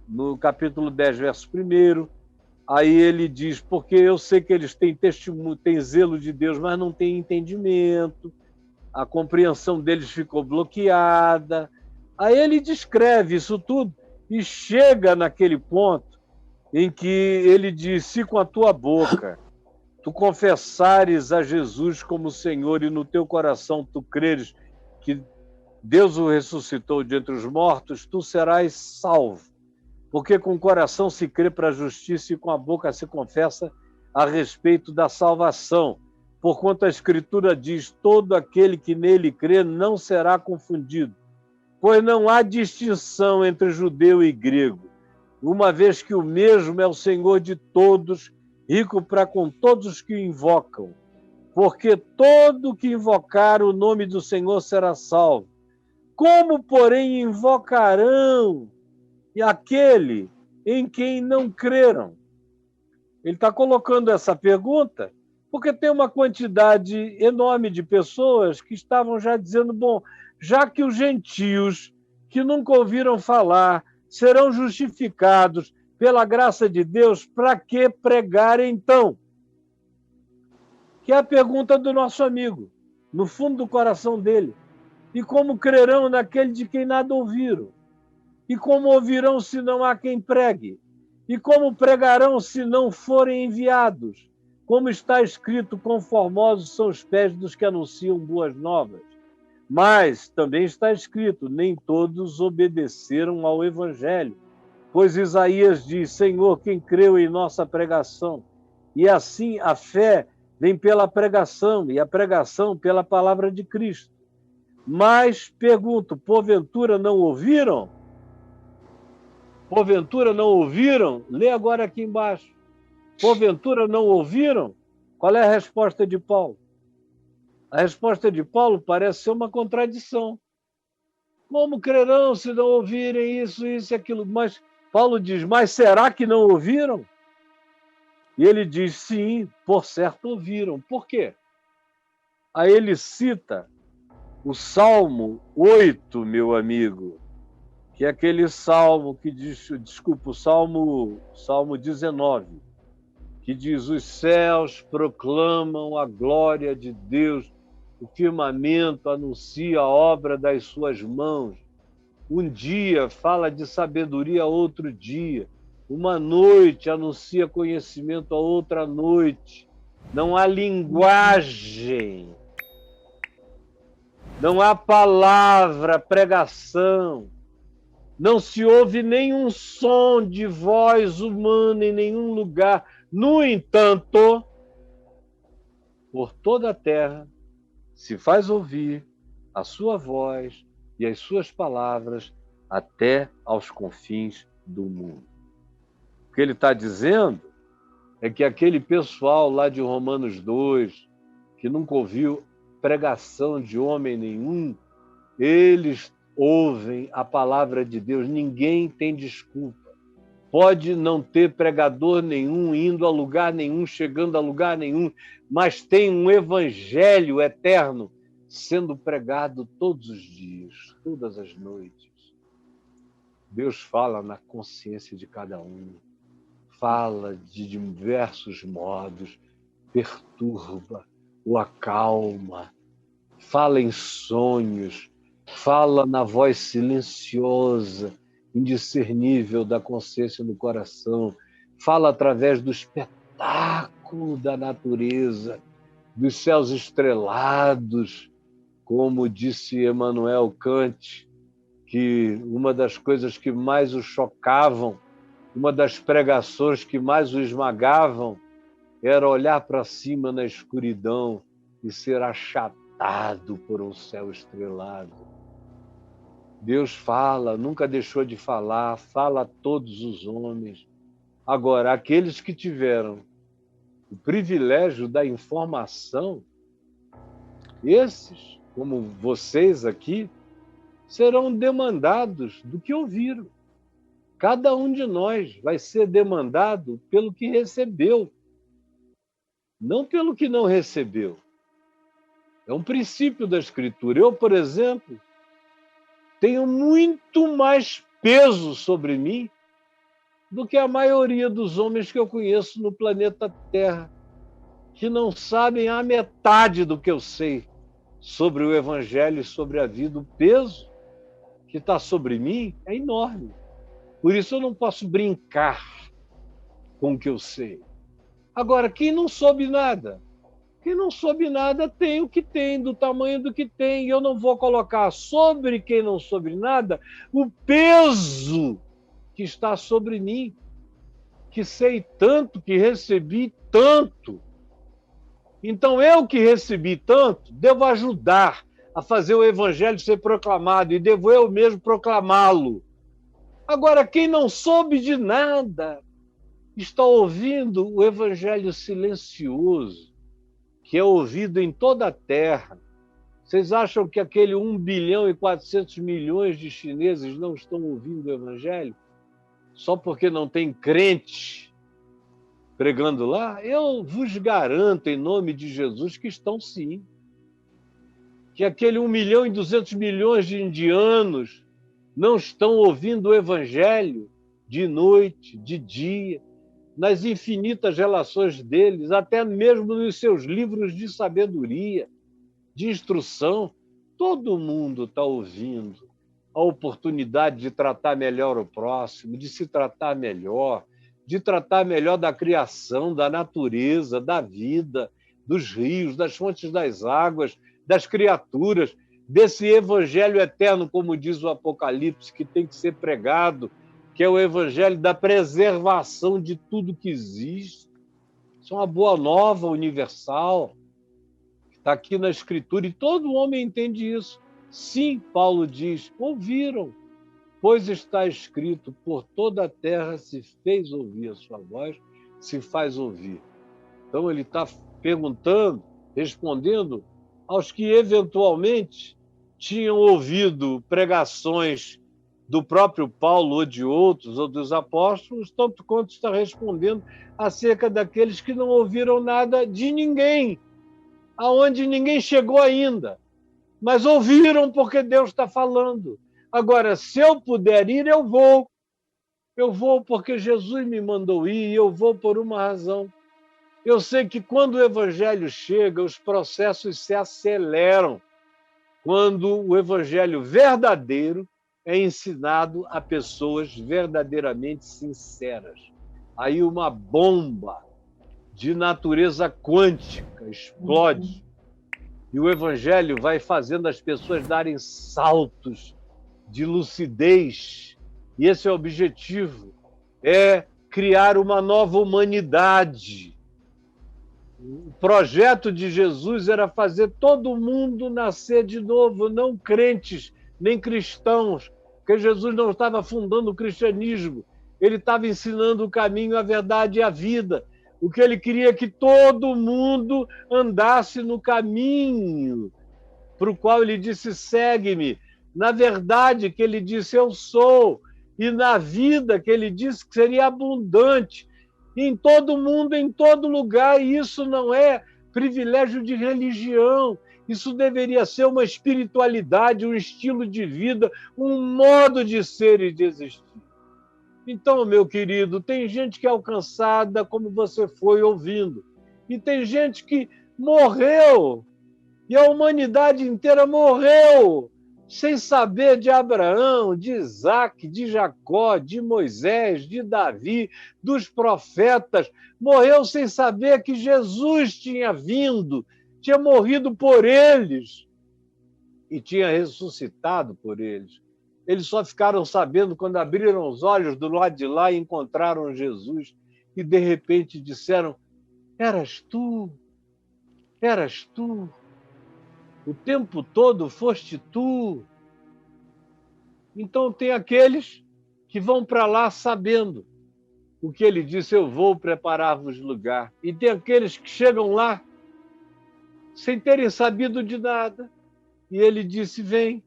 no capítulo 10, verso 1. Aí ele diz, porque eu sei que eles têm testemunho, têm zelo de Deus, mas não têm entendimento, a compreensão deles ficou bloqueada. Aí ele descreve isso tudo e chega naquele ponto em que ele diz, se com a tua boca tu confessares a Jesus como Senhor e no teu coração tu creres que Deus o ressuscitou de entre os mortos, tu serás salvo. Porque com o coração se crê para a justiça e com a boca se confessa a respeito da salvação. Porquanto a Escritura diz, todo aquele que nele crê não será confundido, pois não há distinção entre judeu e grego, uma vez que o mesmo é o Senhor de todos, rico para com todos os que o invocam. Porque todo que invocar o nome do Senhor será salvo. Como, porém, invocarão aquele em quem não creram? Ele está colocando essa pergunta porque tem uma quantidade enorme de pessoas que estavam já dizendo, bom, já que os gentios que nunca ouviram falar serão justificados pela graça de Deus, para que pregar então? Que é a pergunta do nosso amigo, no fundo do coração dele. E como crerão naquele de quem nada ouviram? E como ouvirão se não há quem pregue? E como pregarão se não forem enviados? Como está escrito, conformosos são os pés dos que anunciam boas novas. Mas também está escrito, nem todos obedeceram ao Evangelho. Pois Isaías diz, Senhor, quem creu em nossa pregação? E assim a fé vem pela pregação, e a pregação pela palavra de Cristo. Mas, pergunto, porventura não ouviram? Porventura não ouviram? Lê agora aqui embaixo. Porventura não ouviram? Qual é a resposta de Paulo? A resposta de Paulo parece ser uma contradição. Como crerão se não ouvirem isso, isso e aquilo? Mas Paulo diz, mas será que não ouviram? E ele diz, sim, por certo ouviram. Por quê? Aí ele cita o Salmo 8, meu amigo, que é aquele salmo que diz, desculpa, o Salmo 19, que diz, os céus proclamam a glória de Deus, o firmamento anuncia a obra das suas mãos. Um dia fala de sabedoria a outro dia, uma noite anuncia conhecimento a outra noite. Não há linguagem, não há palavra, pregação, não se ouve nenhum som de voz humana em nenhum lugar. No entanto, por toda a terra se faz ouvir a sua voz e as suas palavras até aos confins do mundo. O que ele está dizendo é que aquele pessoal lá de Romanos 2, que nunca ouviu pregação de homem nenhum, eles ouvem a palavra de Deus. Ninguém tem desculpa. Pode não ter pregador nenhum, indo a lugar nenhum, chegando a lugar nenhum, mas tem um evangelho eterno sendo pregado todos os dias, todas as noites. Deus fala na consciência de cada um, fala de diversos modos, perturba, o acalma, fala em sonhos, fala na voz silenciosa, indiscernível da consciência no coração, fala através do espetáculo da natureza, dos céus estrelados, como disse Emmanuel Kant, que uma das coisas que mais o chocavam, uma das pregações que mais o esmagavam, era olhar para cima na escuridão e ser achatado por um céu estrelado. Deus fala, nunca deixou de falar, fala a todos os homens. Agora, aqueles que tiveram o privilégio da informação, esses, como vocês aqui, serão demandados do que ouviram. Cada um de nós vai ser demandado pelo que recebeu, não pelo que não recebeu. É um princípio da Escritura. Eu, por exemplo, tenho muito mais peso sobre mim do que a maioria dos homens que eu conheço no planeta Terra, que não sabem a metade do que eu sei sobre o Evangelho e sobre a vida. O peso que está sobre mim é enorme. Por isso eu não posso brincar com o que eu sei. Agora, quem não soube nada? Quem não soube nada tem o que tem, do tamanho do que tem. E eu não vou colocar sobre quem não soube nada o peso que está sobre mim, que sei tanto, que recebi tanto. Então, eu que recebi tanto, devo ajudar a fazer o Evangelho ser proclamado e devo eu mesmo proclamá-lo. Agora, quem não soube de nada está ouvindo o Evangelho silencioso, que é ouvido em toda a Terra. Vocês acham que aquele 1 bilhão e 400 milhões de chineses não estão ouvindo o Evangelho? Só porque não tem crente pregando lá? Eu vos garanto, em nome de Jesus, que estão sim. Que aquele 1 milhão e 200 milhões de indianos não estão ouvindo o Evangelho de noite, de dia, nas infinitas relações deles, até mesmo nos seus livros de sabedoria, de instrução. Todo mundo está ouvindo a oportunidade de tratar melhor o próximo, de se tratar melhor, de tratar melhor da criação, da natureza, da vida, dos rios, das fontes das águas, das criaturas, desse evangelho eterno, como diz o Apocalipse, que tem que ser pregado, que é o evangelho da preservação de tudo que existe. Isso é uma boa nova universal, que está aqui na Escritura, e todo homem entende isso. Sim, Paulo diz, ouviram, pois está escrito, por toda a terra se fez ouvir a sua voz, se faz ouvir. Então ele está perguntando, respondendo aos que eventualmente tinham ouvido pregações do próprio Paulo ou de outros, ou dos apóstolos, tanto quanto está respondendo acerca daqueles que não ouviram nada de ninguém, aonde ninguém chegou ainda, mas ouviram porque Deus está falando. Agora, se eu puder ir, eu vou. Eu vou porque Jesus me mandou ir, e eu vou por uma razão. Eu sei que quando o evangelho chega, os processos se aceleram. Quando o evangelho verdadeiro é ensinado a pessoas verdadeiramente sinceras. Aí uma bomba de natureza quântica explode. E o evangelho vai fazendo as pessoas darem saltos de lucidez. E esse é o objetivo, é criar uma nova humanidade. O projeto de Jesus era fazer todo mundo nascer de novo, não crentes, nem cristãos, porque Jesus não estava fundando o cristianismo, ele estava ensinando o caminho, a verdade e a vida. O que ele queria é que todo mundo andasse no caminho para o qual ele disse, segue-me. Na verdade, que ele disse, eu sou. E na vida, que ele disse que seria abundante. Em todo mundo, em todo lugar. E isso não é privilégio de religião. Isso deveria ser uma espiritualidade, um estilo de vida, um modo de ser e de existir. Então, meu querido, tem gente que é alcançada como você foi ouvindo. E tem gente que morreu. E a humanidade inteira morreu sem saber de Abraão, de Isaac, de Jacó, de Moisés, de Davi, dos profetas. Morreu sem saber que Jesus tinha vindo, tinha morrido por eles e tinha ressuscitado por eles. Eles só ficaram sabendo quando abriram os olhos do lado de lá e encontraram Jesus e, de repente, disseram, eras tu, eras tu. O tempo todo foste tu. Então tem aqueles que vão para lá sabendo o que ele disse, eu vou preparar-vos lugar. E tem aqueles que chegam lá sem terem sabido de nada. E ele disse, vem,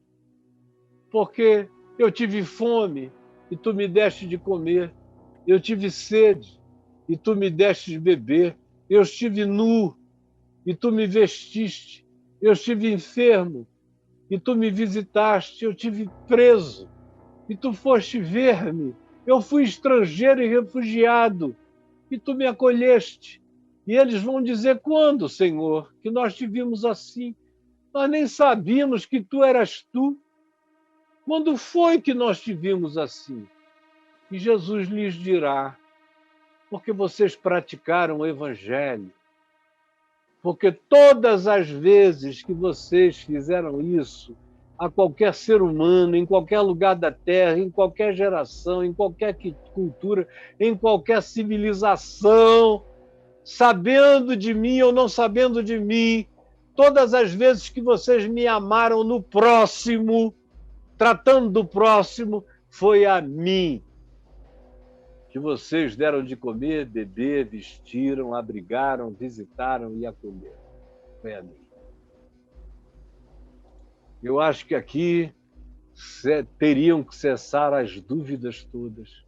porque eu tive fome e tu me deste de comer. Eu tive sede e tu me deste de beber. Eu estive nu e tu me vestiste. Eu estive enfermo e tu me visitaste, eu estive preso e tu foste ver-me. Eu fui estrangeiro e refugiado, e tu me acolheste. E eles vão dizer: quando, Senhor, que nós te vimos assim? Nós nem sabíamos que tu eras tu. Quando foi que nós te vimos assim? E Jesus lhes dirá: porque vocês praticaram o Evangelho. Porque todas as vezes que vocês fizeram isso a qualquer ser humano, em qualquer lugar da Terra, em qualquer geração, em qualquer cultura, em qualquer civilização, sabendo de mim ou não sabendo de mim, todas as vezes que vocês me amaram no próximo, tratando do próximo, foi a mim que vocês deram de comer, beber, vestiram, abrigaram, visitaram e acolheram. Foi a mim. Eu acho que aqui teriam que cessar as dúvidas todas.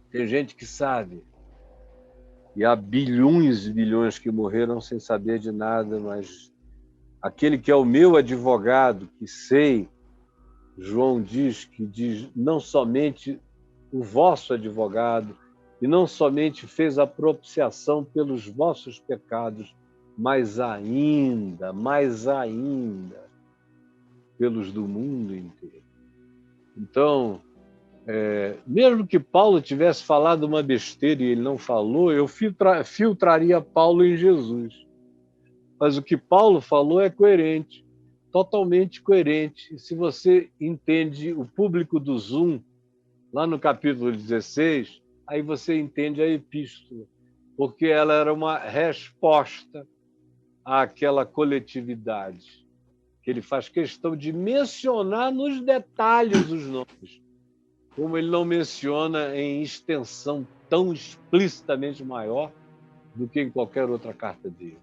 Tem gente que sabe, e há bilhões e bilhões que morreram sem saber de nada, mas aquele que é o meu advogado, que sei, João diz não somente o vosso advogado, e não somente fez a propiciação pelos vossos pecados, mas ainda, pelos do mundo inteiro. Então, mesmo que Paulo tivesse falado uma besteira e ele não falou, eu filtraria Paulo em Jesus. Mas o que Paulo falou é coerente, totalmente coerente. E se você entende o público do Zoom, lá no capítulo 16, aí você entende a epístola, porque ela era uma resposta àquela coletividade, que ele faz questão de mencionar nos detalhes os nomes, como ele não menciona em extensão tão explicitamente maior do que em qualquer outra carta dele.